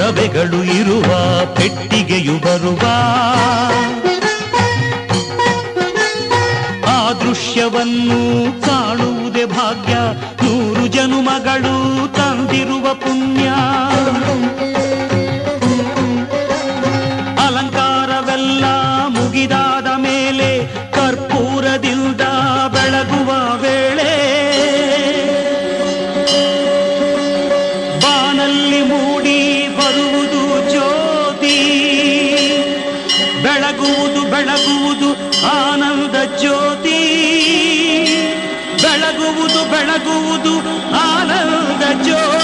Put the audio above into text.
ಒಡವೆಗಳು ಇರುವ ಪೆಟ್ಟಿಗೆಯು ಬರುವ ಆ ದೃಶ್ಯವನ್ನು ಕಾಣುವುದೇ ಭಾಗ್ಯ. 100 ಜನುಮಗಳು ತಂದಿರುವ ಪುಣ್ಯ. ಅಲಂಕಾರವೆಲ್ಲ ಮುಗಿದಾದ ಮೇಲೆ ಕರ್ಪೂರದಿಂದ ಬೆಳಗುವ ವೇಳೆ ಬಾನಲ್ಲಿ ಮೂಡಿ ಬರುವುದು ಜ್ಯೋತಿ. ಬೆಳಗುವುದು ಬೆಳಗುವುದು ಆನಂದ ಜ್ಯೋತಿ. ಬೆಳಗುವುದು ಬೆಳಗುವುದು ಆನಂದ ಜ್ಯೋತಿ.